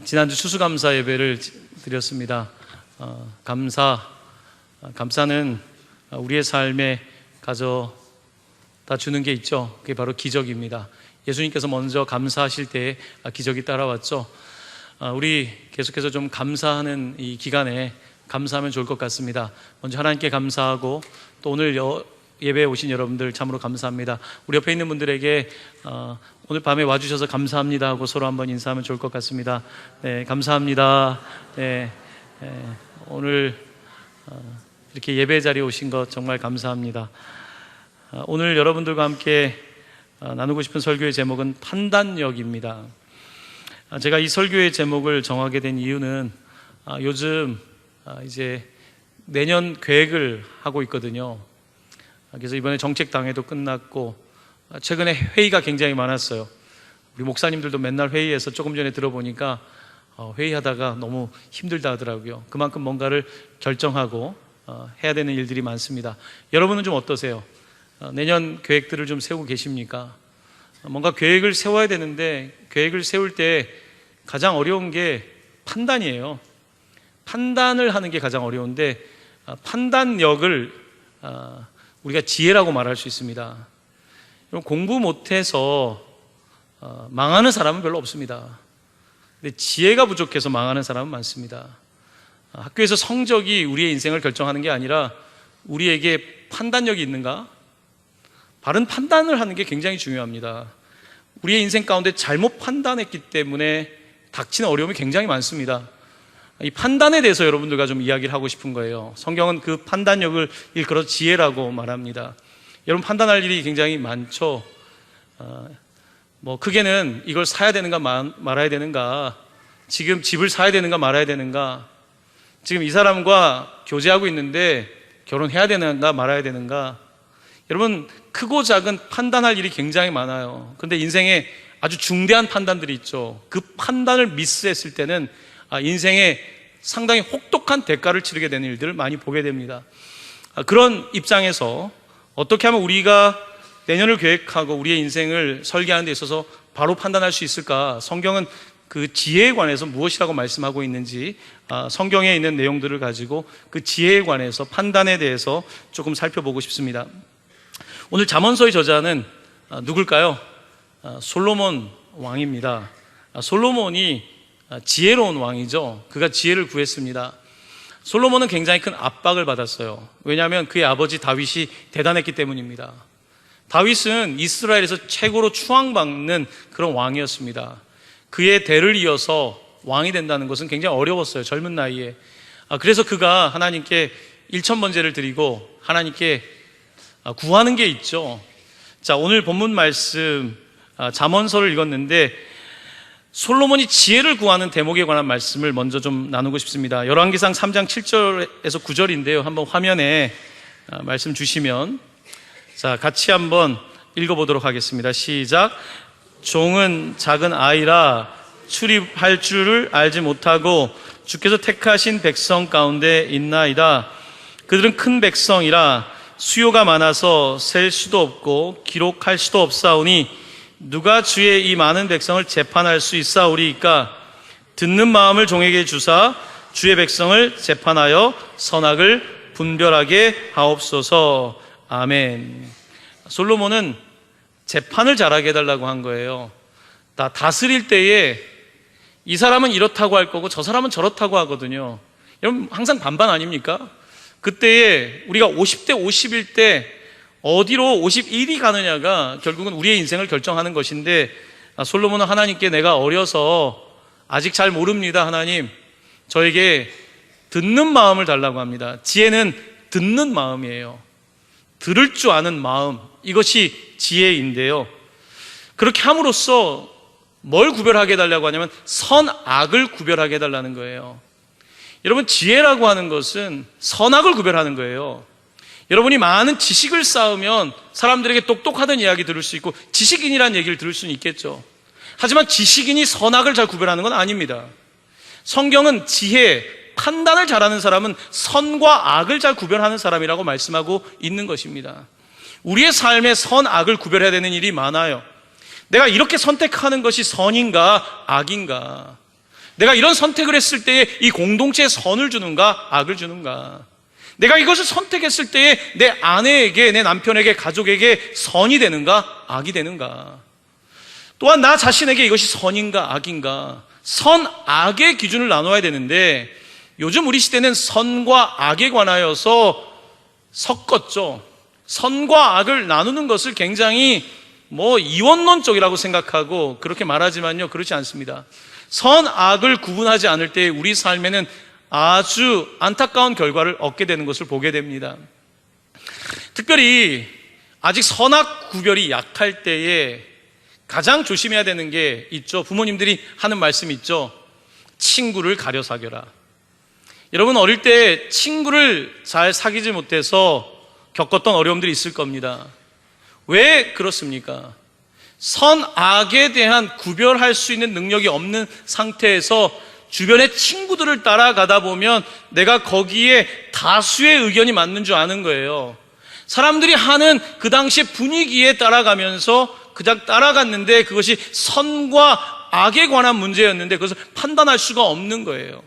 지난주 추수감사 예배를 드렸습니다. 감사는 우리의 삶에 가져다 주는 게 있죠. 그게 바로 기적입니다. 예수님께서 먼저 감사하실 때에 기적이 따라왔죠. 우리 계속해서 좀 감사하는 이 기간에 감사하면 좋을 것 같습니다. 먼저 하나님께 감사하고, 또 오늘 예배에 오신 여러분들 참으로 감사합니다. 우리 옆에 있는 분들에게 오늘 밤에 와주셔서 감사합니다 하고 서로 한번 인사하면 좋을 것 같습니다. 네, 감사합니다. 네, 오늘 이렇게 예배 자리에 오신 것 정말 감사합니다. 오늘 여러분들과 함께 나누고 싶은 설교의 제목은 판단력입니다. 제가 이 설교의 제목을 정하게 된 이유는 요즘 이제 내년 계획을 하고 있거든요. 그래서 이번에 정책당회도 끝났고 최근에 회의가 굉장히 많았어요. 우리 목사님들도 맨날 회의에서 조금 전에 들어보니까 회의하다가 너무 힘들다 하더라고요. 그만큼 뭔가를 결정하고 해야 되는 일들이 많습니다. 여러분은 좀 어떠세요? 내년 계획들을 좀 세우고 계십니까? 뭔가 계획을 세워야 되는데 계획을 세울 때 가장 어려운 게 판단이에요. 판단을 하는 게 가장 어려운데 판단력을 우리가 지혜라고 말할 수 있습니다. 공부 못해서 망하는 사람은 별로 없습니다. 근데 지혜가 부족해서 망하는 사람은 많습니다. 학교에서 성적이 우리의 인생을 결정하는 게 아니라 우리에게 판단력이 있는가? 바른 판단을 하는 게 굉장히 중요합니다. 우리의 인생 가운데 잘못 판단했기 때문에 닥치는 어려움이 굉장히 많습니다. 이 판단에 대해서 여러분들과 좀 이야기를 하고 싶은 거예요. 성경은 그 판단력을 일컬어 지혜라고 말합니다. 여러분, 판단할 일이 굉장히 많죠. 크게는 이걸 사야 되는가 말아야 되는가, 지금 집을 사야 되는가 말아야 되는가, 지금 이 사람과 교제하고 있는데 결혼해야 되는가 말아야 되는가. 여러분, 크고 작은 판단할 일이 굉장히 많아요. 그런데 인생에 아주 중대한 판단들이 있죠. 그 판단을 미스했을 때는 인생에 상당히 혹독한 대가를 치르게 되는 일들을 많이 보게 됩니다. 그런 입장에서 어떻게 하면 우리가 내년을 계획하고 우리의 인생을 설계하는 데 있어서 바로 판단할 수 있을까? 성경은 그 지혜에 관해서 무엇이라고 말씀하고 있는지 성경에 있는 내용들을 가지고 그 지혜에 관해서 판단에 대해서 조금 살펴보고 싶습니다. 오늘 잠언서의 저자는 누굴까요? 솔로몬 왕입니다. 솔로몬이 지혜로운 왕이죠. 그가 지혜를 구했습니다. 솔로몬은 굉장히 큰 압박을 받았어요. 왜냐하면 그의 아버지 다윗이 대단했기 때문입니다. 다윗은 이스라엘에서 최고로 추앙받는 그런 왕이었습니다. 그의 대를 이어서 왕이 된다는 것은 굉장히 어려웠어요. 젊은 나이에. 그래서 그가 하나님께 일천번제를 드리고 하나님께 구하는 게 있죠. 자, 오늘 본문 말씀 잠언서를 읽었는데 솔로몬이 지혜를 구하는 대목에 관한 말씀을 먼저 좀 나누고 싶습니다. 열왕기상 3장 7절에서 9절인데요. 한번 화면에 말씀 주시면, 자, 같이 한번 읽어보도록 하겠습니다. 시작. 종은 작은 아이라 출입할 줄을 알지 못하고 주께서 택하신 백성 가운데 있나이다. 그들은 큰 백성이라 수요가 많아서 셀 수도 없고 기록할 수도 없사오니 누가 주의 이 많은 백성을 재판할 수 있사오리이까? 듣는 마음을 종에게 주사 주의 백성을 재판하여 선악을 분별하게 하옵소서. 아멘. 솔로몬은 재판을 잘하게 해달라고 한 거예요. 다스릴 때에 이 사람은 이렇다고 할 거고 저 사람은 저렇다고 하거든요. 여러분, 항상 반반 아닙니까? 그때에 우리가 50대 50일 때 어디로 51이 가느냐가 결국은 우리의 인생을 결정하는 것인데, 솔로몬은 하나님께 내가 어려서 아직 잘 모릅니다. 하나님, 저에게 듣는 마음을 달라고 합니다. 지혜는 듣는 마음이에요. 들을 줄 아는 마음, 이것이 지혜인데요. 그렇게 함으로써 뭘 구별하게 해달라고 하냐면 선악을 구별하게 해달라는 거예요. 여러분, 지혜라고 하는 것은 선악을 구별하는 거예요. 여러분이 많은 지식을 쌓으면 사람들에게 똑똑하던 이야기 들을 수 있고 지식인이라는 얘기를 들을 수는 있겠죠. 하지만 지식인이 선악을 잘 구별하는 건 아닙니다. 성경은 지혜, 판단을 잘하는 사람은 선과 악을 잘 구별하는 사람이라고 말씀하고 있는 것입니다. 우리의 삶에 선악을 구별해야 되는 일이 많아요. 내가 이렇게 선택하는 것이 선인가 악인가? 내가 이런 선택을 했을 때에 이 공동체에 선을 주는가, 악을 주는가? 내가 이것을 선택했을 때에 내 아내에게, 내 남편에게, 가족에게 선이 되는가, 악이 되는가? 또한 나 자신에게 이것이 선인가, 악인가? 선, 악의 기준을 나눠야 되는데 요즘 우리 시대는 선과 악에 관하여서 섞었죠. 선과 악을 나누는 것을 굉장히 이원론적이라고 생각하고 그렇게 말하지만요, 그렇지 않습니다. 선, 악을 구분하지 않을 때 우리 삶에는 아주 안타까운 결과를 얻게 되는 것을 보게 됩니다. 특별히 아직 선악 구별이 약할 때에 가장 조심해야 되는 게 있죠. 부모님들이 하는 말씀이 있죠. 친구를 가려 사겨라. 여러분, 어릴 때 친구를 잘 사귀지 못해서 겪었던 어려움들이 있을 겁니다. 왜 그렇습니까? 선, 악에 대한 구별할 수 있는 능력이 없는 상태에서 주변의 친구들을 따라가다 보면 내가 거기에 다수의 의견이 맞는 줄 아는 거예요. 사람들이 하는 그 당시의 분위기에 따라가면서 그냥 따라갔는데 그것이 선과 악에 관한 문제였는데 그것을 판단할 수가 없는 거예요.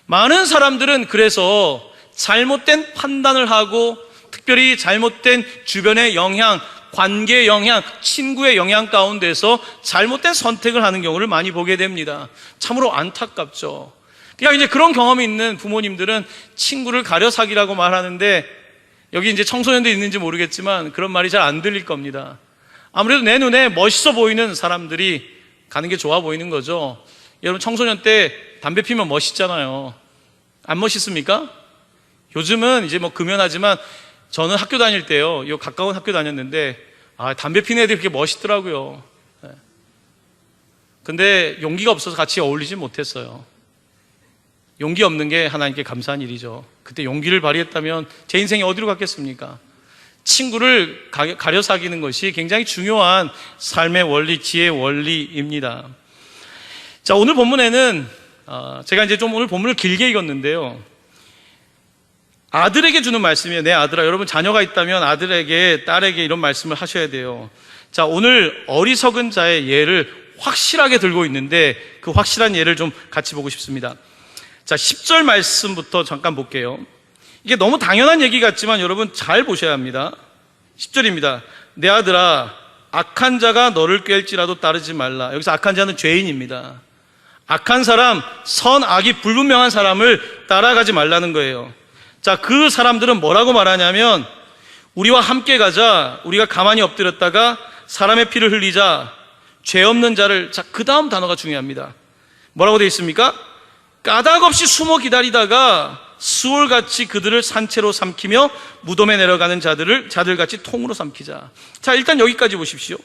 많은 사람들은 그래서 잘못된 판단을 하고 특별히 잘못된 주변의 영향, 관계의 영향, 친구의 영향 가운데서 잘못된 선택을 하는 경우를 많이 보게 됩니다. 참으로 안타깝죠. 그러니까 이제 그런 경험이 있는 부모님들은 친구를 가려 사귀라고 말하는데 여기 이제 청소년들 있는지 모르겠지만 그런 말이 잘 안 들릴 겁니다. 아무래도 내 눈에 멋있어 보이는 사람들이 가는 게 좋아 보이는 거죠. 여러분, 청소년 때 담배 피면 멋있잖아요. 안 멋있습니까? 요즘은 이제 금연하지만 저는 학교 다닐 때요, 요 가까운 학교 다녔는데 담배 피는 애들이 그렇게 멋있더라고요. 근데 용기가 없어서 같이 어울리지 못했어요. 용기 없는 게 하나님께 감사한 일이죠. 그때 용기를 발휘했다면 제 인생이 어디로 갔겠습니까? 친구를 가려 사귀는 것이 굉장히 중요한 삶의 원리, 지혜의 원리입니다. 자, 오늘 본문에는 제가 이제 좀 오늘 본문을 길게 읽었는데요, 아들에게 주는 말씀이에요. 내 아들아. 여러분, 자녀가 있다면 아들에게, 딸에게 이런 말씀을 하셔야 돼요. 자, 오늘 어리석은 자의 예를 확실하게 들고 있는데 그 확실한 예를 좀 같이 보고 싶습니다. 자, 10절 말씀부터 잠깐 볼게요. 이게 너무 당연한 얘기 같지만 여러분 잘 보셔야 합니다. 10절입니다. 내 아들아, 악한 자가 너를 꿰일지라도 따르지 말라. 여기서 악한 자는 죄인입니다. 악한 사람, 선악이 불분명한 사람을 따라가지 말라는 거예요. 자, 그 사람들은 뭐라고 말하냐면 우리와 함께 가자, 우리가 가만히 엎드렸다가 사람의 피를 흘리자, 죄 없는 자를. 자, 그 다음 단어가 중요합니다. 뭐라고 되어 있습니까? 까닭 없이 숨어 기다리다가 수월같이 그들을 산채로 삼키며 무덤에 내려가는 자들같이 통으로 삼키자. 자, 일단 여기까지 보십시오.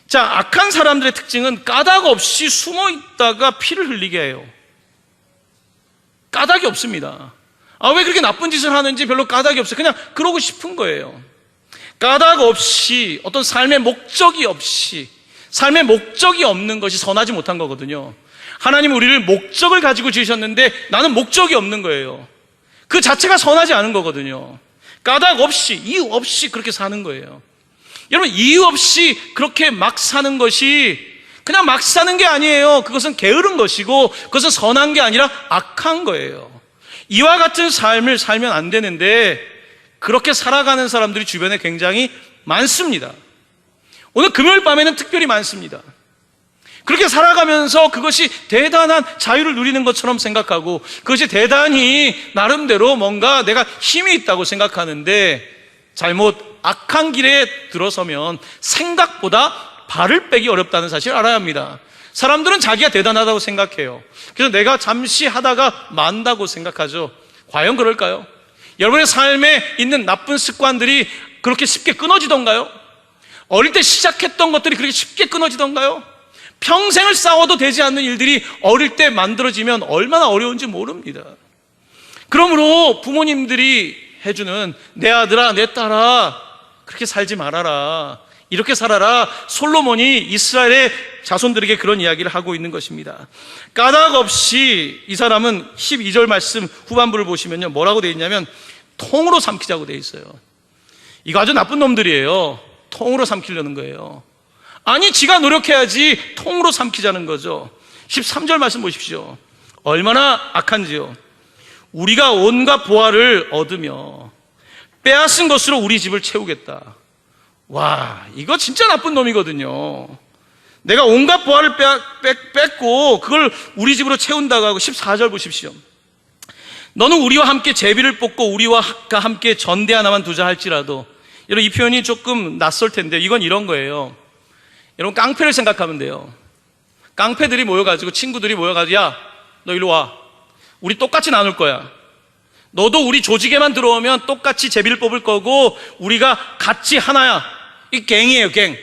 자, 악한 사람들의 특징은 까닭 없이 숨어 있다가 피를 흘리게 해요. 까닭이 없습니다. 왜 그렇게 나쁜 짓을 하는지 별로 까닭이 없어요. 그냥 그러고 싶은 거예요. 까닭 없이, 어떤 삶의 목적이 없는 것이 선하지 못한 거거든요. 하나님은 우리를 목적을 가지고 지으셨는데 나는 목적이 없는 거예요. 그 자체가 선하지 않은 거거든요. 까닭 없이, 이유 없이 그렇게 사는 거예요. 여러분, 이유 없이 그렇게 막 사는 것이 그냥 막 사는 게 아니에요. 그것은 게으른 것이고 그것은 선한 게 아니라 악한 거예요. 이와 같은 삶을 살면 안 되는데 그렇게 살아가는 사람들이 주변에 굉장히 많습니다. 오늘 금요일 밤에는 특별히 많습니다. 그렇게 살아가면서 그것이 대단한 자유를 누리는 것처럼 생각하고 그것이 대단히 나름대로 뭔가 내가 힘이 있다고 생각하는데 잘못 악한 길에 들어서면 생각보다 발을 빼기 어렵다는 사실을 알아야 합니다. 사람들은 자기가 대단하다고 생각해요. 그래서 내가 잠시 하다가 만다고 생각하죠. 과연 그럴까요? 여러분의 삶에 있는 나쁜 습관들이 그렇게 쉽게 끊어지던가요? 어릴 때 시작했던 것들이 그렇게 쉽게 끊어지던가요? 평생을 싸워도 되지 않는 일들이 어릴 때 만들어지면 얼마나 어려운지 모릅니다. 그러므로 부모님들이 해주는 내 아들아, 내 딸아, 그렇게 살지 말아라, 이렇게 살아라, 솔로몬이 이스라엘의 자손들에게 그런 이야기를 하고 있는 것입니다. 까닭 없이 이 사람은 12절 말씀 후반부를 보시면요, 뭐라고 되어 있냐면 통으로 삼키자고 되어 있어요. 이거 아주 나쁜 놈들이에요. 통으로 삼키려는 거예요. 아니, 지가 노력해야지 통으로 삼키자는 거죠. 13절 말씀 보십시오. 얼마나 악한지요. 우리가 온갖 보화를 얻으며 빼앗은 것으로 우리 집을 채우겠다. 와, 이거 진짜 나쁜 놈이거든요. 내가 온갖 보화를 뺏고 그걸 우리 집으로 채운다고 하고 14절 보십시오. 너는 우리와 함께 제비를 뽑고 우리와 함께 전대 하나만 두자 할지라도. 여러분, 이 표현이 조금 낯설 텐데 이건 이런 거예요. 여러분, 깡패를 생각하면 돼요. 깡패들이 모여가지고, 친구들이 모여가지고, 야, 너 일로 와. 우리 똑같이 나눌 거야. 너도 우리 조직에만 들어오면 똑같이 제비를 뽑을 거고 우리가 같이 하나야. 이 갱이에요, 갱.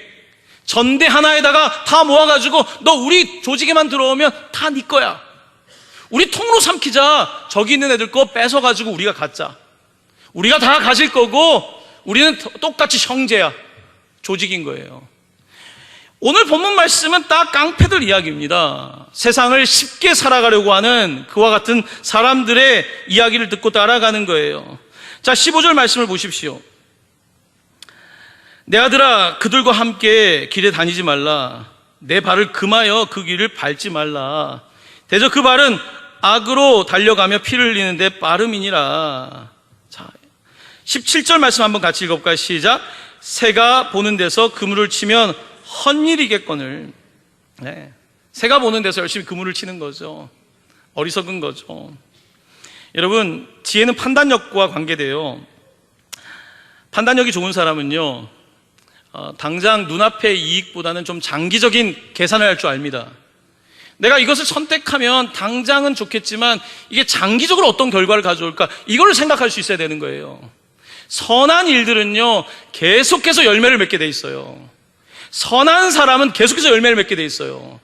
전대 하나에다가 다 모아가지고 너 우리 조직에만 들어오면 다 네 거야. 우리 통로 삼키자. 저기 있는 애들 거 뺏어가지고 우리가 갖자. 우리가 다 가질 거고 우리는 똑같이 형제야. 조직인 거예요. 오늘 본문 말씀은 딱 깡패들 이야기입니다. 세상을 쉽게 살아가려고 하는 그와 같은 사람들의 이야기를 듣고 따라가는 거예요. 자, 15절 말씀을 보십시오. 내 아들아, 그들과 함께 길에 다니지 말라. 내 발을 금하여 그 길을 밟지 말라. 대저 그 발은 악으로 달려가며 피를 흘리는데 빠름이니라. 자, 17절 말씀 한번 같이 읽어볼까요? 시작. 새가 보는 데서 그물을 치면 헛일이겠거늘. 네. 새가 보는 데서 열심히 그물을 치는 거죠. 어리석은 거죠. 여러분, 지혜는 판단력과 관계돼요. 판단력이 좋은 사람은요, 당장 눈앞의 이익보다는 좀 장기적인 계산을 할 줄 압니다. 내가 이것을 선택하면 당장은 좋겠지만 이게 장기적으로 어떤 결과를 가져올까, 이걸 생각할 수 있어야 되는 거예요. 선한 일들은요, 계속해서 열매를 맺게 돼 있어요. 선한 사람은 계속해서 열매를 맺게 돼 있어요.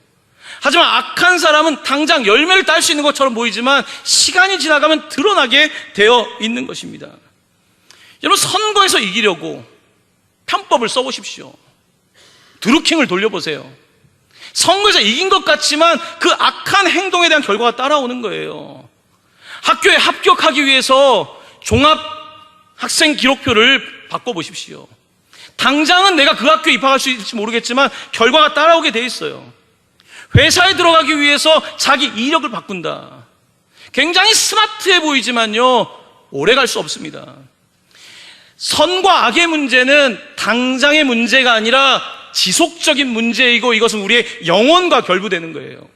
하지만 악한 사람은 당장 열매를 딸 수 있는 것처럼 보이지만 시간이 지나가면 드러나게 되어 있는 것입니다. 여러분, 선거에서 이기려고 편법을 써보십시오. 드루킹을 돌려보세요. 선거에서 이긴 것 같지만 그 악한 행동에 대한 결과가 따라오는 거예요. 학교에 합격하기 위해서 종합 학생 기록표를 바꿔보십시오. 당장은 내가 그 학교에 입학할 수 있을지 모르겠지만 결과가 따라오게 돼 있어요. 회사에 들어가기 위해서 자기 이력을 바꾼다. 굉장히 스마트해 보이지만요, 오래 갈 수 없습니다. 선과 악의 문제는 당장의 문제가 아니라 지속적인 문제이고 이것은 우리의 영혼과 결부되는 거예요.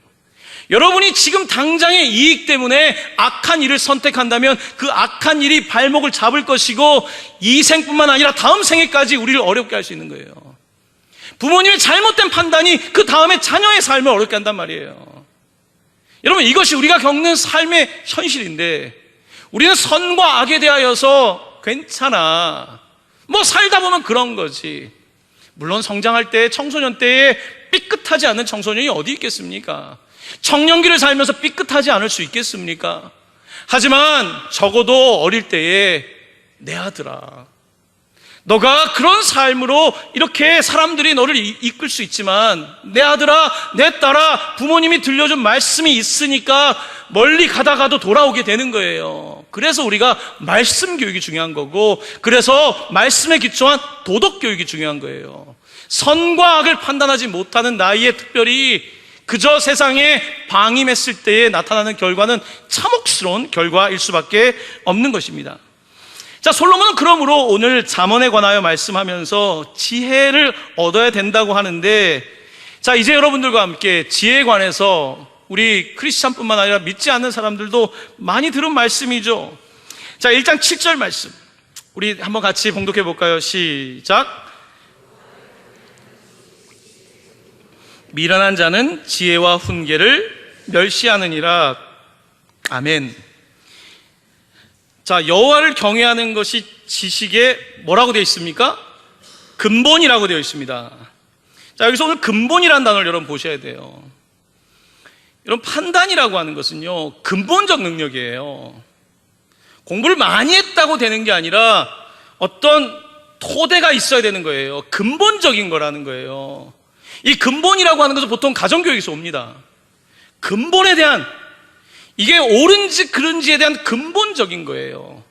여러분이 지금 당장의 이익 때문에 악한 일을 선택한다면 그 악한 일이 발목을 잡을 것이고 이 생뿐만 아니라 다음 생에까지 우리를 어렵게 할 수 있는 거예요. 부모님의 잘못된 판단이 그 다음에 자녀의 삶을 어렵게 한단 말이에요. 여러분, 이것이 우리가 겪는 삶의 현실인데 우리는 선과 악에 대하여서 괜찮아, 뭐 살다 보면 그런 거지. 물론 성장할 때, 청소년 때에 삐끗하지 않는 청소년이 어디 있겠습니까? 청년기를 살면서 삐끗하지 않을 수 있겠습니까? 하지만 적어도 어릴 때에 내 아들아, 너가 그런 삶으로 이렇게 사람들이 너를 이끌 수 있지만 내 아들아, 내 딸아, 부모님이 들려준 말씀이 있으니까 멀리 가다가도 돌아오게 되는 거예요. 그래서 우리가 말씀 교육이 중요한 거고, 그래서 말씀에 기초한 도덕 교육이 중요한 거예요. 선과 악을 판단하지 못하는 나이에 특별히 그저 세상에 방임했을 때에 나타나는 결과는 참혹스러운 결과일 수밖에 없는 것입니다. 자, 솔로몬은 그러므로 오늘 잠언에 관하여 말씀하면서 지혜를 얻어야 된다고 하는데, 자, 이제 여러분들과 함께 지혜에 관해서 우리 크리스찬뿐만 아니라 믿지 않는 사람들도 많이 들은 말씀이죠. 자, 1장 7절 말씀 우리 한번 같이 봉독해 볼까요? 시작. 미련한 자는 지혜와 훈계를 멸시하느니라. 아멘. 자, 여호와를 경외하는 것이 지식의 뭐라고 되어 있습니까? 근본이라고 되어 있습니다. 자, 여기서 오늘 근본이라는 단어를 여러분 보셔야 돼요. 여러분, 판단이라고 하는 것은요, 근본적 능력이에요. 공부를 많이 했다고 되는 게 아니라 어떤 토대가 있어야 되는 거예요. 근본적인 거라는 거예요. 이 근본이라고 하는 것은 보통 가정교육에서 옵니다. 근본에 대한, 이게 옳은지 그른지에 대한 근본적인 거예요.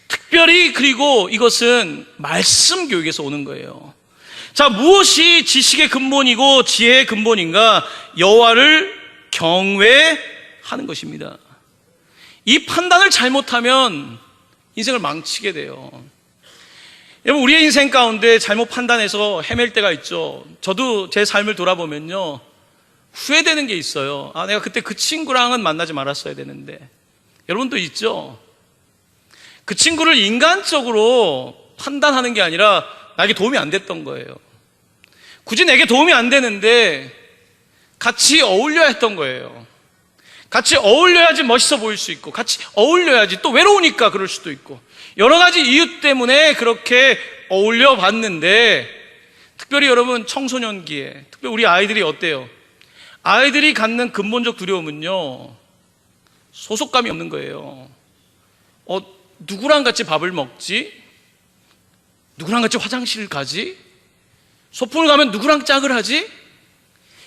특별히, 그리고 이것은 말씀 교육에서 오는 거예요. 자, 무엇이 지식의 근본이고 지혜의 근본인가? 여호와를 경외하는 것입니다. 이 판단을 잘못하면 인생을 망치게 돼요. 여러분, 우리의 인생 가운데 잘못 판단해서 헤맬 때가 있죠. 저도 제 삶을 돌아보면요, 후회되는 게 있어요. 내가 그때 그 친구랑은 만나지 말았어야 되는데. 여러분도 있죠? 그 친구를 인간적으로 판단하는 게 아니라 나에게 도움이 안 됐던 거예요. 굳이 내게 도움이 안 되는데 같이 어울려야 했던 거예요. 같이 어울려야지 멋있어 보일 수 있고, 같이 어울려야지, 또 외로우니까 그럴 수도 있고, 여러 가지 이유 때문에 그렇게 어울려 봤는데, 특별히 여러분 청소년기에, 특별히 우리 아이들이 어때요? 아이들이 갖는 근본적 두려움은요, 소속감이 없는 거예요. 누구랑 같이 밥을 먹지? 누구랑 같이 화장실을 가지? 소풍을 가면 누구랑 짝을 하지?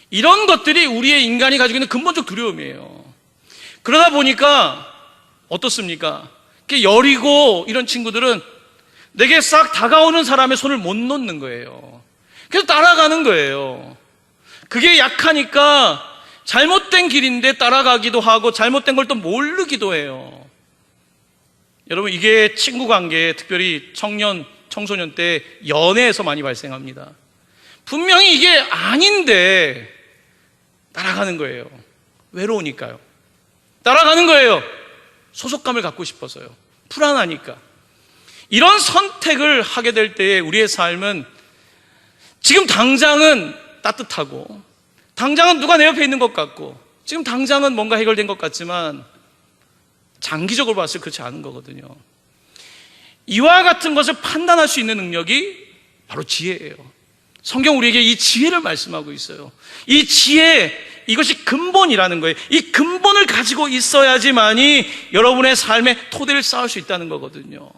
이런 것들이 우리의 인간이 가지고 있는 근본적 두려움이에요. 그러다 보니까 어떻습니까? 여리고 이런 친구들은 내게 싹 다가오는 사람의 손을 못 놓는 거예요. 그래서 따라가는 거예요. 그게 약하니까 잘못된 길인데 따라가기도 하고 잘못된 걸 또 모르기도 해요. 여러분, 이게 친구 관계, 특별히 청소년 때 연애에서 많이 발생합니다. 분명히 이게 아닌데 따라가는 거예요. 외로우니까요. 따라가는 거예요. 소속감을 갖고 싶어서요. 불안하니까. 이런 선택을 하게 될 때에 우리의 삶은 지금 당장은 따뜻하고, 당장은 누가 내 옆에 있는 것 같고, 지금 당장은 뭔가 해결된 것 같지만 장기적으로 봤을 때 그렇지 않은 거거든요. 이와 같은 것을 판단할 수 있는 능력이 바로 지혜예요. 성경 우리에게 이 지혜를 말씀하고 있어요. 이 지혜, 이것이 근본이라는 거예요. 이 근본을 가지고 있어야지만이 여러분의 삶의 토대를 쌓을 수 있다는 거거든요.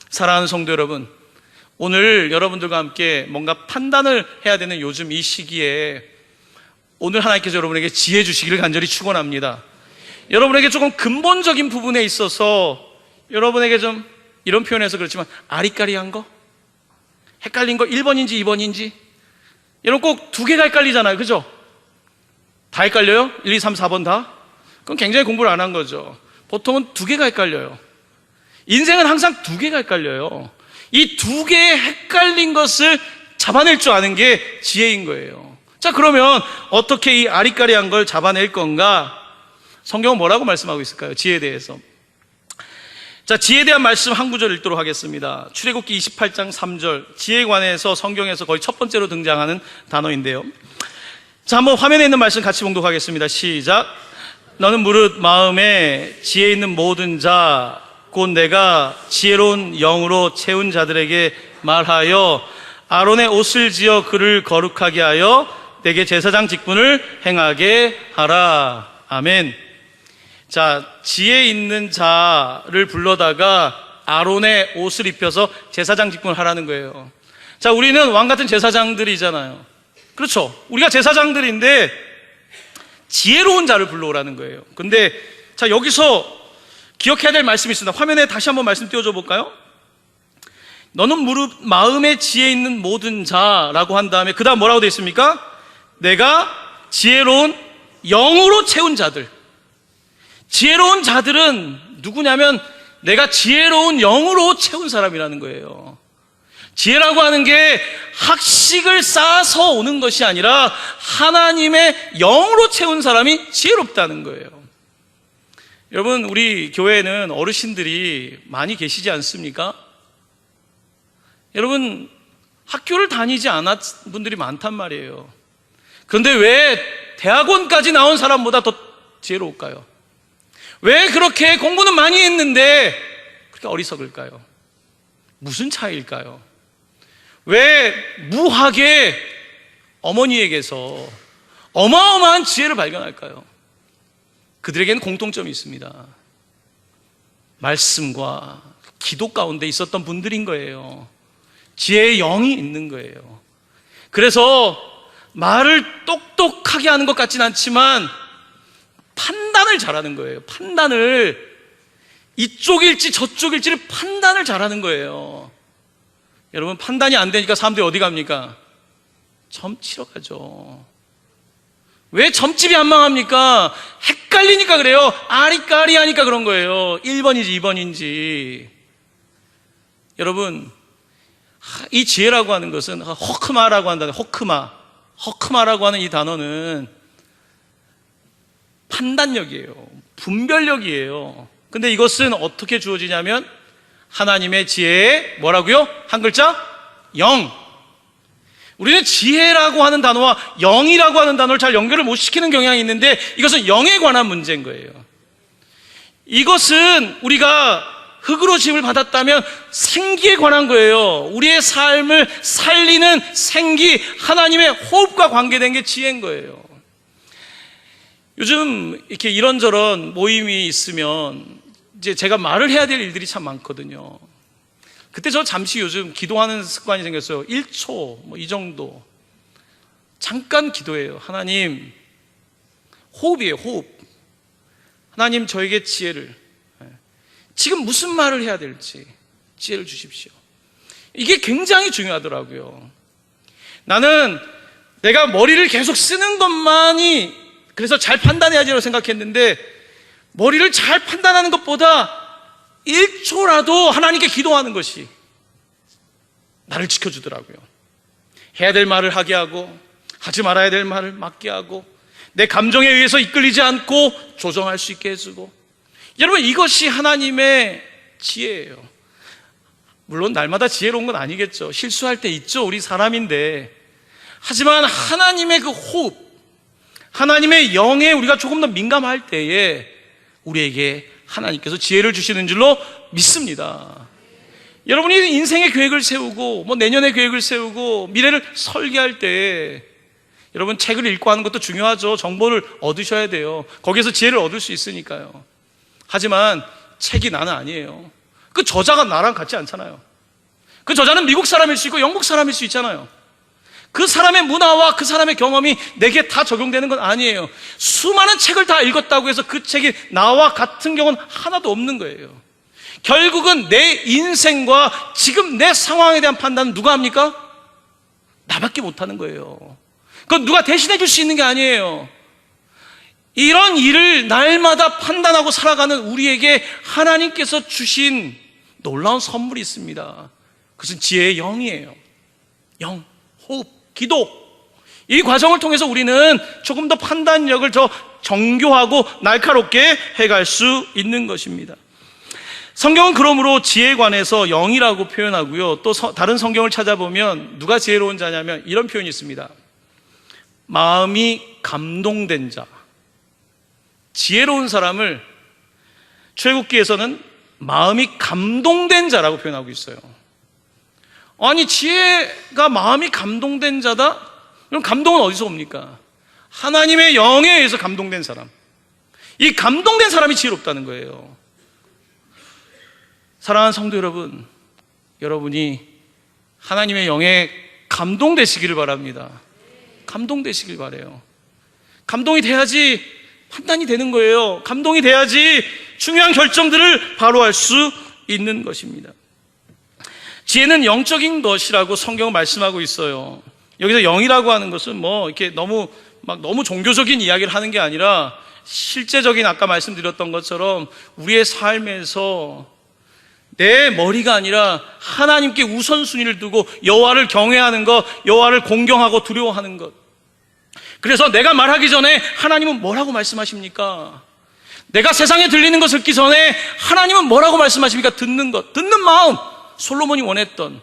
사랑하는 성도 여러분, 오늘 여러분들과 함께 뭔가 판단을 해야 되는 요즘 이 시기에 오늘 하나님께서 여러분에게 지혜 주시기를 간절히 축원합니다. 여러분에게 조금 근본적인 부분에 있어서 여러분에게 좀, 이런 표현에서 그렇지만 아리까리한 거, 헷갈린 거 1번인지 2번인지, 여러분 꼭 두 개가 헷갈리잖아요. 그죠? 다 헷갈려요? 1, 2, 3, 4번 다? 그럼 굉장히 공부를 안 한 거죠. 보통은 두 개가 헷갈려요. 인생은 항상 두 개가 헷갈려요. 이 두 개의 헷갈린 것을 잡아낼 줄 아는 게 지혜인 거예요. 자, 그러면 어떻게 이 아리까리한 걸 잡아낼 건가? 성경은 뭐라고 말씀하고 있을까요? 지혜에 대해서. 자, 지혜에 대한 말씀 한 구절 읽도록 하겠습니다. 출애굽기 28장 3절, 지혜에 관해서 성경에서 거의 첫 번째로 등장하는 단어인데요. 자, 한번 화면에 있는 말씀 같이 봉독하겠습니다. 시작. 너는 무릇 마음에 지혜 있는 모든 자, 곧 내가 지혜로운 영으로 채운 자들에게 말하여 아론의 옷을 지어 그를 거룩하게 하여 내게 제사장 직분을 행하게 하라. 아멘. 자, 지혜 있는 자를 불러다가 아론의 옷을 입혀서 제사장 직분을 하라는 거예요. 자, 우리는 왕 같은 제사장들이잖아요. 그렇죠? 우리가 제사장들인데 지혜로운 자를 불러오라는 거예요. 근데 자, 여기서 기억해야 될 말씀이 있습니다. 화면에 다시 한번 말씀 띄워줘 볼까요? 너는 무릇 마음에 지혜 있는 모든 자라고 한 다음에 그 다음 뭐라고 되어 있습니까? 내가 지혜로운 영으로 채운 자들. 지혜로운 자들은 누구냐면 내가 지혜로운 영으로 채운 사람이라는 거예요. 지혜라고 하는 게 학식을 쌓아서 오는 것이 아니라 하나님의 영으로 채운 사람이 지혜롭다는 거예요. 여러분, 우리 교회에는 어르신들이 많이 계시지 않습니까? 여러분, 학교를 다니지 않았 분들이 많단 말이에요. 그런데 왜 대학원까지 나온 사람보다 더 지혜로울까요? 왜 그렇게 공부는 많이 했는데 그렇게 어리석을까요? 무슨 차이일까요? 왜 무하게 어머니에게서 어마어마한 지혜를 발견할까요? 그들에게는 공통점이 있습니다. 말씀과 기도 가운데 있었던 분들인 거예요. 지혜의 영이 있는 거예요. 그래서 말을 똑똑하게 하는 것 같진 않지만 판단을 잘하는 거예요. 판단을, 이쪽일지 저쪽일지를 판단을 잘하는 거예요. 여러분, 판단이 안 되니까 사람들이 어디 갑니까? 점치러 가죠. 왜 점집이 안 망합니까? 헷갈리니까 그래요. 아리까리하니까 그런 거예요. 1번인지 2번인지. 여러분, 이 지혜라고 하는 것은 허크마라고 한다는 허크마라고 하는 이 단어는 판단력이에요. 분별력이에요. 근데 이것은 어떻게 주어지냐면 하나님의 지혜에 뭐라고요? 한 글자? 영. 우리는 지혜라고 하는 단어와 영이라고 하는 단어를 잘 연결을 못 시키는 경향이 있는데 이것은 영에 관한 문제인 거예요. 이것은 우리가 흙으로 지음을 받았다면 생기에 관한 거예요. 우리의 삶을 살리는 생기, 하나님의 호흡과 관계된 게 지혜인 거예요. 요즘 이렇게 이런저런 모임이 있으면 이제 제가 말을 해야 될 일들이 참 많거든요. 그때 저 잠시 요즘 기도하는 습관이 생겼어요. 1초 이 정도 잠깐 기도해요. 하나님, 호흡이에요. 호흡. 하나님, 저에게 지혜를, 지금 무슨 말을 해야 될지 지혜를 주십시오. 이게 굉장히 중요하더라고요. 나는 내가 머리를 계속 쓰는 것만이 그래서 잘 판단해야지라고 생각했는데 머리를 잘 판단하는 것보다 1초라도 하나님께 기도하는 것이 나를 지켜주더라고요. 해야 될 말을 하게 하고 하지 말아야 될 말을 막게 하고 내 감정에 의해서 이끌리지 않고 조정할 수 있게 해주고. 여러분, 이것이 하나님의 지혜예요. 물론 날마다 지혜로운 건 아니겠죠. 실수할 때 있죠. 우리 사람인데. 하지만 하나님의 그 호흡, 하나님의 영에 우리가 조금 더 민감할 때에 우리에게 하나님께서 지혜를 주시는 줄로 믿습니다. 여러분이 인생의 계획을 세우고 내년의 계획을 세우고 미래를 설계할 때 여러분 책을 읽고 하는 것도 중요하죠. 정보를 얻으셔야 돼요. 거기에서 지혜를 얻을 수 있으니까요. 하지만 책이 나는 아니에요. 그 저자가 나랑 같지 않잖아요. 그 저자는 미국 사람일 수 있고 영국 사람일 수 있잖아요. 그 사람의 문화와 그 사람의 경험이 내게 다 적용되는 건 아니에요. 수많은 책을 다 읽었다고 해서 그 책이 나와 같은 경우는 하나도 없는 거예요. 결국은 내 인생과 지금 내 상황에 대한 판단은 누가 합니까? 나밖에 못하는 거예요. 그건 누가 대신해 줄 수 있는 게 아니에요. 이런 일을 날마다 판단하고 살아가는 우리에게 하나님께서 주신 놀라운 선물이 있습니다. 그것은 지혜의 영이에요. 영, 호흡, 기도. 이 과정을 통해서 우리는 조금 더 판단력을 더 정교하고 날카롭게 해갈 수 있는 것입니다. 성경은 그러므로 지혜에 관해서 영이라고 표현하고요. 또 다른 성경을 찾아보면 누가 지혜로운 자냐면 이런 표현이 있습니다. 마음이 감동된 자. 지혜로운 사람을 출애굽기에서는 마음이 감동된 자라고 표현하고 있어요. 아니, 지혜가 마음이 감동된 자다? 그럼 감동은 어디서 옵니까? 하나님의 영에 의해서 감동된 사람. 이 감동된 사람이 지혜롭다는 거예요. 사랑하는 성도 여러분, 여러분이 하나님의 영에 감동되시기를 바랍니다. 감동되시길 바라요. 감동이 돼야지 판단이 되는 거예요. 감동이 돼야지 중요한 결정들을 바로 할 수 있는 것입니다. 지혜는 영적인 것이라고 성경은 말씀하고 있어요. 여기서 영이라고 하는 것은 이렇게 너무 종교적인 이야기를 하는 게 아니라 실제적인 아까 말씀드렸던 것처럼 우리의 삶에서 내 머리가 아니라 하나님께 우선순위를 두고 여호와를 경외하는 것, 여호와를 공경하고 두려워하는 것. 그래서 내가 말하기 전에 하나님은 뭐라고 말씀하십니까? 내가 세상에 들리는 것을 듣기 전에 하나님은 뭐라고 말씀하십니까? 듣는 것, 듣는 마음. 솔로몬이 원했던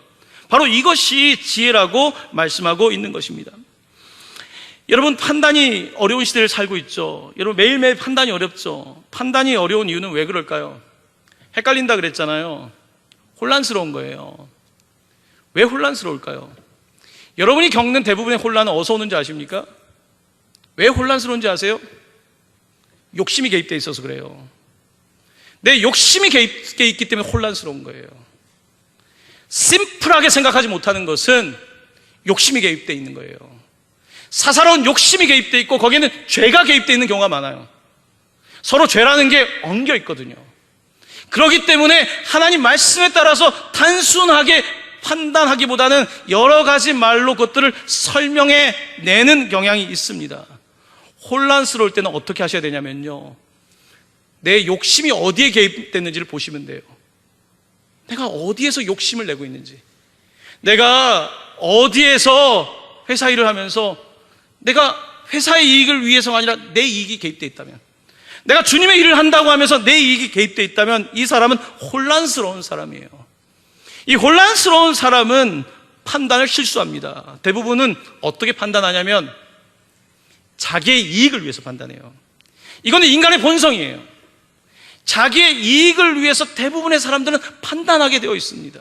바로 이것이 지혜라고 말씀하고 있는 것입니다. 여러분, 판단이 어려운 시대를 살고 있죠. 여러분, 매일매일 판단이 어렵죠. 판단이 어려운 이유는 왜 그럴까요? 헷갈린다 그랬잖아요. 혼란스러운 거예요. 왜 혼란스러울까요? 여러분이 겪는 대부분의 혼란은 어디서 오는지 아십니까? 왜 혼란스러운지 아세요? 욕심이 개입되어 있어서 그래요. 내 욕심이 개입되어 있기 때문에 혼란스러운 거예요. 심플하게 생각하지 못하는 것은 욕심이 개입되어 있는 거예요. 사사로운 욕심이 개입되어 있고 거기에는 죄가 개입되어 있는 경우가 많아요. 서로 죄라는 게 엉겨 있거든요. 그렇기 때문에 하나님 말씀에 따라서 단순하게 판단하기보다는 여러 가지 말로 그것들을 설명해 내는 경향이 있습니다. 혼란스러울 때는 어떻게 하셔야 되냐면요, 내 욕심이 어디에 개입됐는지를 보시면 돼요. 내가 어디에서 욕심을 내고 있는지, 내가 어디에서 회사 일을 하면서 내가 회사의 이익을 위해서가 아니라 내 이익이 개입되어 있다면, 내가 주님의 일을 한다고 하면서 내 이익이 개입되어 있다면 이 사람은 혼란스러운 사람이에요. 이 혼란스러운 사람은 판단을 실수합니다. 대부분은 어떻게 판단하냐면 자기의 이익을 위해서 판단해요. 이거는 인간의 본성이에요. 자기의 이익을 위해서 대부분의 사람들은 판단하게 되어 있습니다.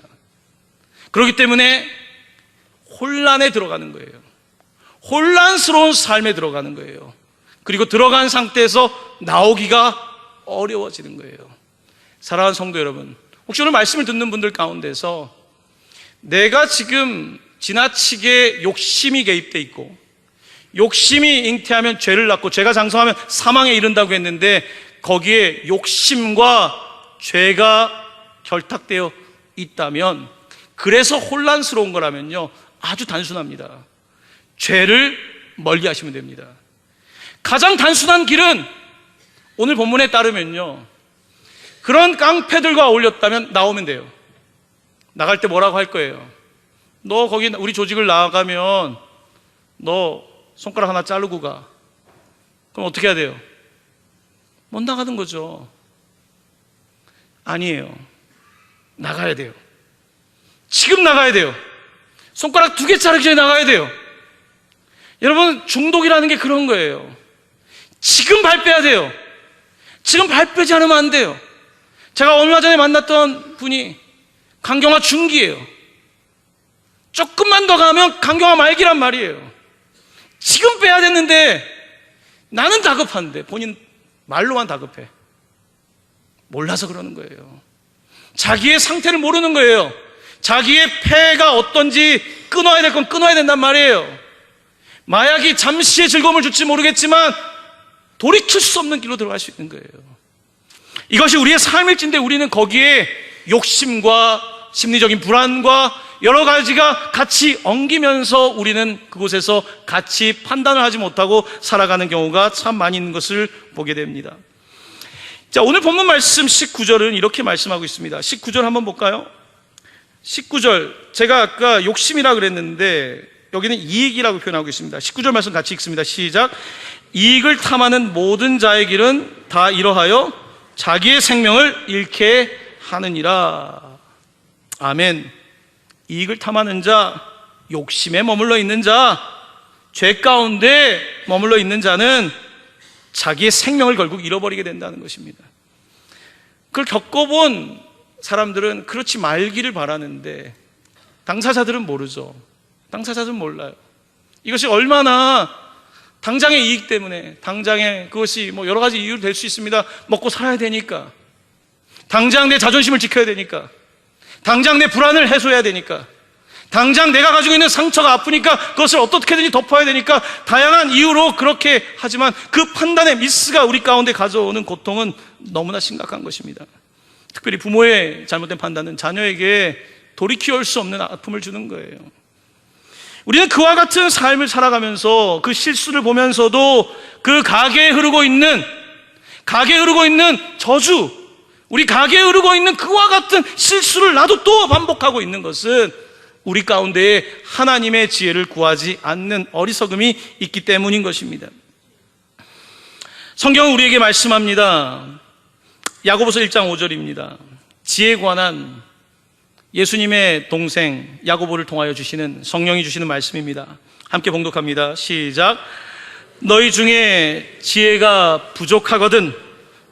그렇기 때문에 혼란에 들어가는 거예요. 혼란스러운 삶에 들어가는 거예요. 그리고 들어간 상태에서 나오기가 어려워지는 거예요. 사랑하는 성도 여러분, 혹시 오늘 말씀을 듣는 분들 가운데서 내가 지금 지나치게 욕심이 개입되어 있고, 욕심이 잉태하면 죄를 낳고 죄가 장성하면 사망에 이른다고 했는데 거기에 욕심과 죄가 결탁되어 있다면, 그래서 혼란스러운 거라면요, 아주 단순합니다. 죄를 멀리 하시면 됩니다. 가장 단순한 길은 오늘 본문에 따르면요, 그런 깡패들과 어울렸다면 나오면 돼요. 나갈 때 뭐라고 할 거예요? 너 거기 우리 조직을 나가면 너 손가락 하나 자르고 가. 그럼 어떻게 해야 돼요? 못 나가는 거죠. 아니에요. 나가야 돼요. 지금 나가야 돼요. 손가락 2개 자르기 전에 나가야 돼요. 여러분, 중독이라는 게 그런 거예요. 지금 발 빼야 돼요. 지금 발 빼지 않으면 안 돼요. 제가 얼마 전에 만났던 분이 강경화 중기예요. 조금만 더 가면 강경화 말기란 말이에요. 지금 빼야 됐는데 나는 다급한데 본인 말로만 다급해. 몰라서 그러는 거예요. 자기의 상태를 모르는 거예요. 자기의 폐가 어떤지 끊어야 될 건 끊어야 된단 말이에요. 마약이 잠시의 즐거움을 줄지 모르겠지만 돌이킬 수 없는 길로 들어갈 수 있는 거예요. 이것이 우리의 삶일진데 우리는 거기에 욕심과 심리적인 불안과 여러 가지가 같이 엉기면서 우리는 그곳에서 같이 판단을 하지 못하고 살아가는 경우가 참 많이 있는 것을 보게 됩니다. 자, 오늘 본문 말씀 19절은 이렇게 말씀하고 있습니다. 19절 한번 볼까요? 19절, 제가 아까 욕심이라 그랬는데 여기는 이익이라고 표현하고 있습니다. 19절 말씀 같이 읽습니다. 시작. 이익을 탐하는 모든 자의 길은 다 이러하여 자기의 생명을 잃게 하느니라. 아멘. 이익을 탐하는 자, 욕심에 머물러 있는 자, 죄 가운데 머물러 있는 자는 자기의 생명을 결국 잃어버리게 된다는 것입니다. 그걸 겪어본 사람들은 그렇지 말기를 바라는데 당사자들은 모르죠. 당사자들은 몰라요. 이것이 얼마나 당장의 이익 때문에, 당장의 그것이 뭐 여러 가지 이유로 될 수 있습니다. 먹고 살아야 되니까, 당장 내 자존심을 지켜야 되니까, 당장 내 불안을 해소해야 되니까, 당장 내가 가지고 있는 상처가 아프니까 그것을 어떻게든지 덮어야 되니까 다양한 이유로 그렇게 하지만 그 판단의 미스가 우리 가운데 가져오는 고통은 너무나 심각한 것입니다. 특별히 부모의 잘못된 판단은 자녀에게 돌이킬 수 없는 아픔을 주는 거예요. 우리는 그와 같은 삶을 살아가면서 그 실수를 보면서도 그 가게에 흐르고 있는 저주, 우리 가게에 흐르고 있는 그와 같은 실수를 나도 또 반복하고 있는 것은 우리 가운데에 하나님의 지혜를 구하지 않는 어리석음이 있기 때문인 것입니다. 성경은 우리에게 말씀합니다. 야고보서 1장 5절입니다. 지혜에 관한 예수님의 동생 야고보를 통하여 주시는 성령이 주시는 말씀입니다. 함께 봉독합니다. 시작. 너희 중에 지혜가 부족하거든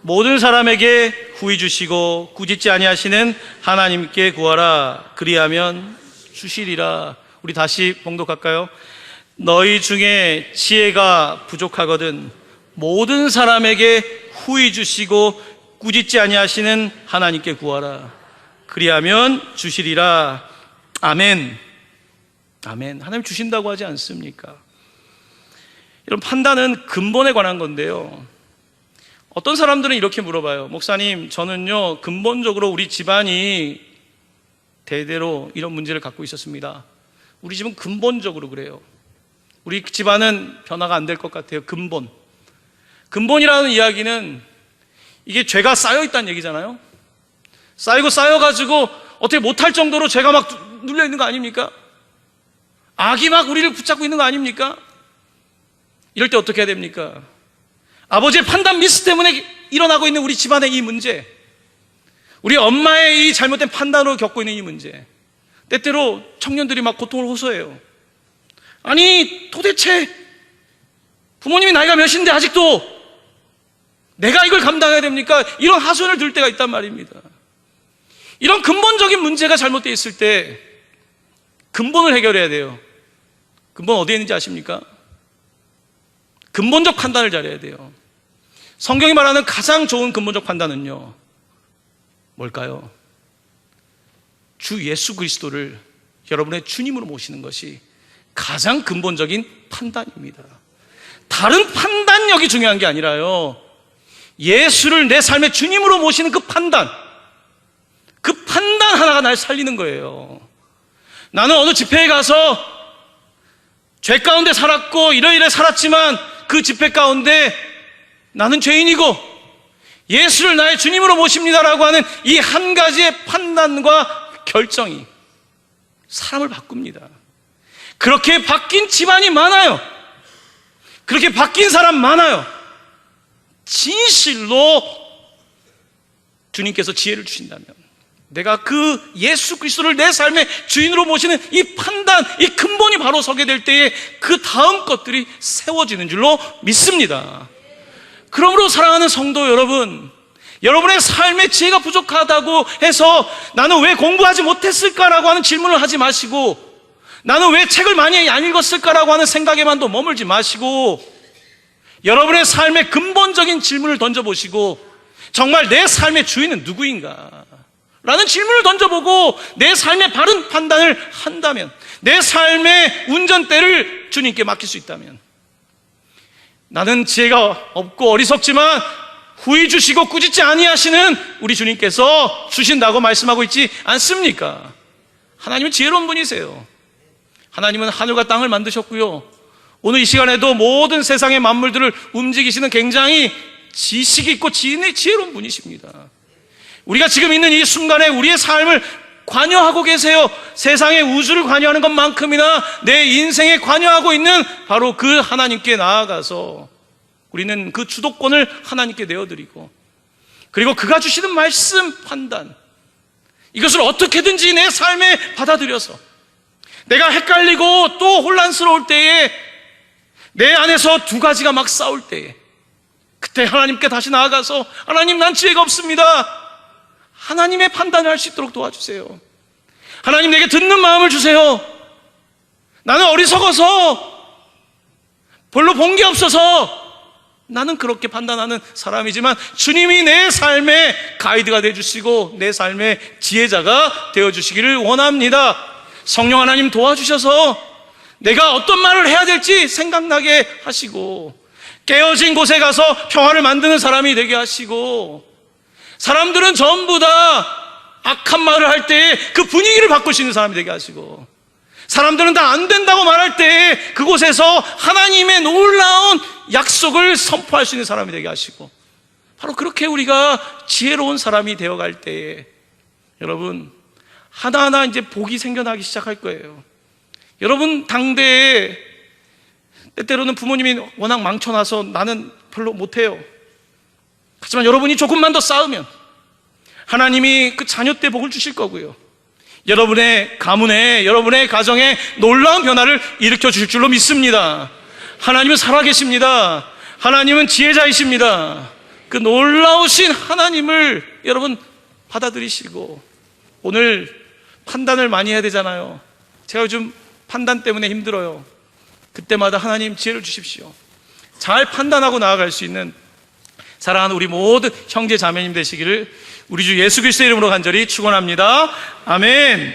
모든 사람에게 후히 주시고 꾸짖지 아니하시는 하나님께 구하라. 그리하면 주시리라. 우리 다시 봉독할까요? 너희 중에 지혜가 부족하거든 모든 사람에게 후히 주시고 꾸짖지 아니하시는 하나님께 구하라. 그리하면 주시리라. 아멘. 아멘. 하나님 주신다고 하지 않습니까? 이런 판단은 근본에 관한 건데요, 어떤 사람들은 이렇게 물어봐요. 목사님, 저는요 근본적으로 우리 집안이 대대로 이런 문제를 갖고 있었습니다. 우리 집은 근본적으로 그래요. 우리 집안은 변화가 안 될 것 같아요. 근본. 근본이라는 이야기는 이게 죄가 쌓여있다는 얘기잖아요. 쌓여가지고 어떻게 못할 정도로 죄가 막 눌려있는 거 아닙니까? 악이 막 우리를 붙잡고 있는 거 아닙니까? 이럴 때 어떻게 해야 됩니까? 아버지의 판단 미스 때문에 일어나고 있는 우리 집안의 이 문제, 우리 엄마의 이 잘못된 판단으로 겪고 있는 이 문제, 때때로 청년들이 막 고통을 호소해요. 아니 도대체 부모님이 나이가 몇인데 아직도 내가 이걸 감당해야 됩니까? 이런 하소연을 들 때가 있단 말입니다. 이런 근본적인 문제가 잘못되어 있을 때 근본을 해결해야 돼요. 근본 어디에 있는지 아십니까? 근본적 판단을 잘해야 돼요. 성경이 말하는 가장 좋은 근본적 판단은요, 뭘까요? 주 예수 그리스도를 여러분의 주님으로 모시는 것이 가장 근본적인 판단입니다. 다른 판단력이 중요한 게 아니라요, 예수를 내 삶의 주님으로 모시는 그 판단 하나가 날 살리는 거예요. 나는 어느 집회에 가서 죄 가운데 살았고 이러이러 살았지만 그 집회 가운데 나는 죄인이고 예수를 나의 주님으로 모십니다라고 하는 이 한 가지의 판단과 결정이 사람을 바꿉니다. 그렇게 바뀐 집안이 많아요. 그렇게 바뀐 사람 많아요. 진실로 주님께서 지혜를 주신다면, 내가 그 예수 그리스도를 내 삶의 주인으로 모시는 이 판단, 이 근본이 바로 서게 될 때에 그 다음 것들이 세워지는 줄로 믿습니다. 그러므로 사랑하는 성도 여러분, 여러분의 삶의 지혜가 부족하다고 해서 나는 왜 공부하지 못했을까라고 하는 질문을 하지 마시고, 나는 왜 책을 많이 안 읽었을까라고 하는 생각에만도 머물지 마시고, 여러분의 삶의 근본적인 질문을 던져보시고, 정말 내 삶의 주인은 누구인가? 라는 질문을 던져보고 내 삶의 바른 판단을 한다면, 내 삶의 운전대를 주님께 맡길 수 있다면, 나는 지혜가 없고 어리석지만 후히 주시고 꾸짖지 아니하시는 우리 주님께서 주신다고 말씀하고 있지 않습니까? 하나님은 지혜로운 분이세요. 하나님은 하늘과 땅을 만드셨고요, 오늘 이 시간에도 모든 세상의 만물들을 움직이시는 굉장히 지식이 있고 지혜로운 분이십니다. 우리가 지금 있는 이 순간에 우리의 삶을 관여하고 계세요. 세상의 우주를 관여하는 것만큼이나 내 인생에 관여하고 있는 바로 그 하나님께 나아가서 우리는 그 주도권을 하나님께 내어드리고, 그리고 그가 주시는 말씀, 판단, 이것을 어떻게든지 내 삶에 받아들여서 내가 헷갈리고 또 혼란스러울 때에, 내 안에서 두 가지가 막 싸울 때에, 그때 하나님께 다시 나아가서 하나님, 난 지혜가 없습니다, 하나님의 판단을 할 수 있도록 도와주세요. 하나님, 내게 듣는 마음을 주세요. 나는 어리석어서 별로 본 게 없어서 나는 그렇게 판단하는 사람이지만 주님이 내 삶의 가이드가 되어주시고 내 삶의 지혜자가 되어주시기를 원합니다. 성령 하나님 도와주셔서 내가 어떤 말을 해야 될지 생각나게 하시고, 깨어진 곳에 가서 평화를 만드는 사람이 되게 하시고, 사람들은 전부 다 악한 말을 할 때 그 분위기를 바꿀 수 있는 사람이 되게 하시고, 사람들은 다 안 된다고 말할 때 그곳에서 하나님의 놀라운 약속을 선포할 수 있는 사람이 되게 하시고, 바로 그렇게 우리가 지혜로운 사람이 되어갈 때에 여러분, 하나하나 이제 복이 생겨나기 시작할 거예요. 여러분 당대에 때때로는 부모님이 워낙 망쳐놔서 나는 별로 못해요. 하지만 여러분이 조금만 더 쌓으면 하나님이 그 자녀 때 복을 주실 거고요, 여러분의 가문에, 여러분의 가정에 놀라운 변화를 일으켜 주실 줄로 믿습니다. 하나님은 살아계십니다. 하나님은 지혜자이십니다. 그 놀라우신 하나님을 여러분 받아들이시고, 오늘 판단을 많이 해야 되잖아요. 제가 요즘 판단 때문에 힘들어요. 그때마다 하나님 지혜를 주십시오. 잘 판단하고 나아갈 수 있는 사랑하는 우리 모든 형제 자매님 되시기를 우리 주 예수 그리스도의 이름으로 간절히 축원합니다. 아멘.